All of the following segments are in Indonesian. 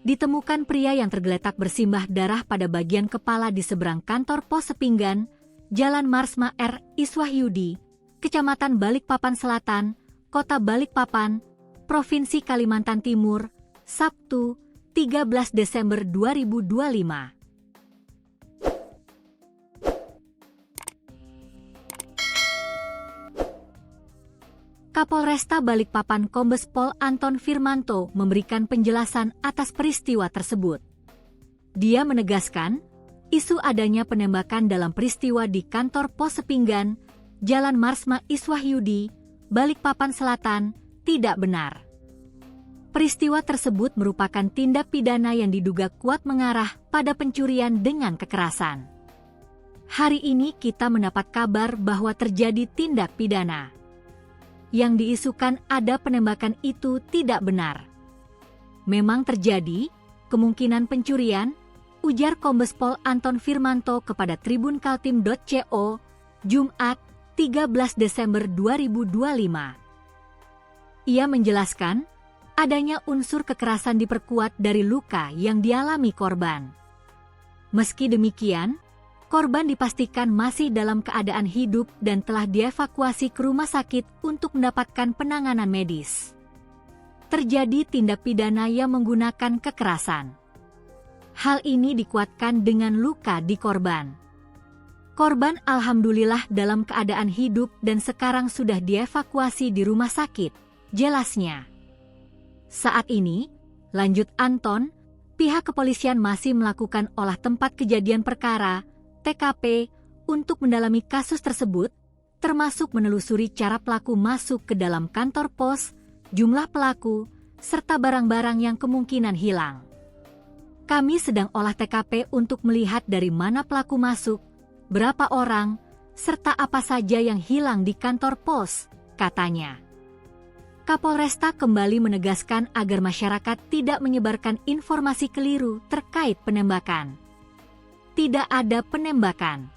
Ditemukan pria yang tergeletak bersimbah darah pada bagian kepala di seberang kantor pos Sepinggan, Jalan Marsma R. Iswahyudi, Kecamatan Balikpapan Selatan, Kota Balikpapan, Provinsi Kalimantan Timur, Sabtu, 13 Desember 2025. Kapolresta Balikpapan Kombes Pol Anton Firmanto memberikan penjelasan atas peristiwa tersebut. Dia menegaskan, isu adanya penembakan dalam peristiwa di kantor pos Sepinggan, Jalan Marsma Iswahyudi, Balikpapan Selatan, tidak benar. Peristiwa tersebut merupakan tindak pidana yang diduga kuat mengarah pada pencurian dengan kekerasan. Hari ini kita mendapat kabar bahwa terjadi tindak pidana. Yang diisukan ada penembakan itu tidak benar. Memang terjadi kemungkinan pencurian, ujar Kombes Pol Anton Firmanto kepada tribunkaltim.co, Jumat, 13 Desember 2025. Ia menjelaskan, adanya unsur kekerasan diperkuat dari luka yang dialami korban. Meski demikian, korban dipastikan masih dalam keadaan hidup dan telah dievakuasi ke rumah sakit untuk mendapatkan penanganan medis. Terjadi tindak pidana yang menggunakan kekerasan. Hal ini dikuatkan dengan luka di korban. Korban alhamdulillah dalam keadaan hidup dan sekarang sudah dievakuasi di rumah sakit, jelasnya. Saat ini, lanjut Anton, pihak kepolisian masih melakukan olah tempat kejadian perkara TKP untuk mendalami kasus tersebut, termasuk menelusuri cara pelaku masuk ke dalam kantor pos, jumlah pelaku, serta barang-barang yang kemungkinan hilang. Kami sedang olah TKP untuk melihat dari mana pelaku masuk, berapa orang, serta apa saja yang hilang di kantor pos, katanya. Kapolresta kembali menegaskan agar masyarakat tidak menyebarkan informasi keliru terkait penembakan. Tidak ada penembakan.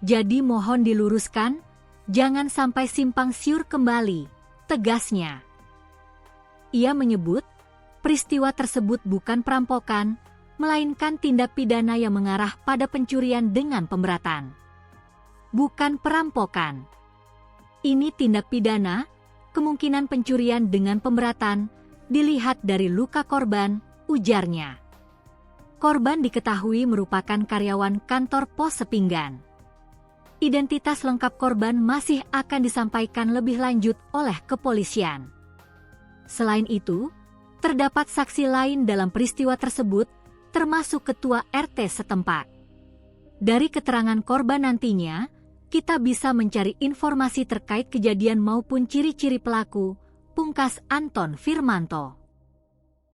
Jadi mohon diluruskan, jangan sampai simpang siur kembali, tegasnya. Ia menyebut, peristiwa tersebut bukan perampokan, melainkan tindak pidana yang mengarah pada pencurian dengan pemberatan. Bukan perampokan. Ini tindak pidana, kemungkinan pencurian dengan pemberatan, dilihat dari luka korban, ujarnya. Korban diketahui merupakan karyawan kantor pos Sepinggan. Identitas lengkap korban masih akan disampaikan lebih lanjut oleh kepolisian. Selain itu, terdapat saksi lain dalam peristiwa tersebut, termasuk ketua RT setempat. Dari keterangan korban nantinya, kita bisa mencari informasi terkait kejadian maupun ciri-ciri pelaku, pungkas Anton Firmanto.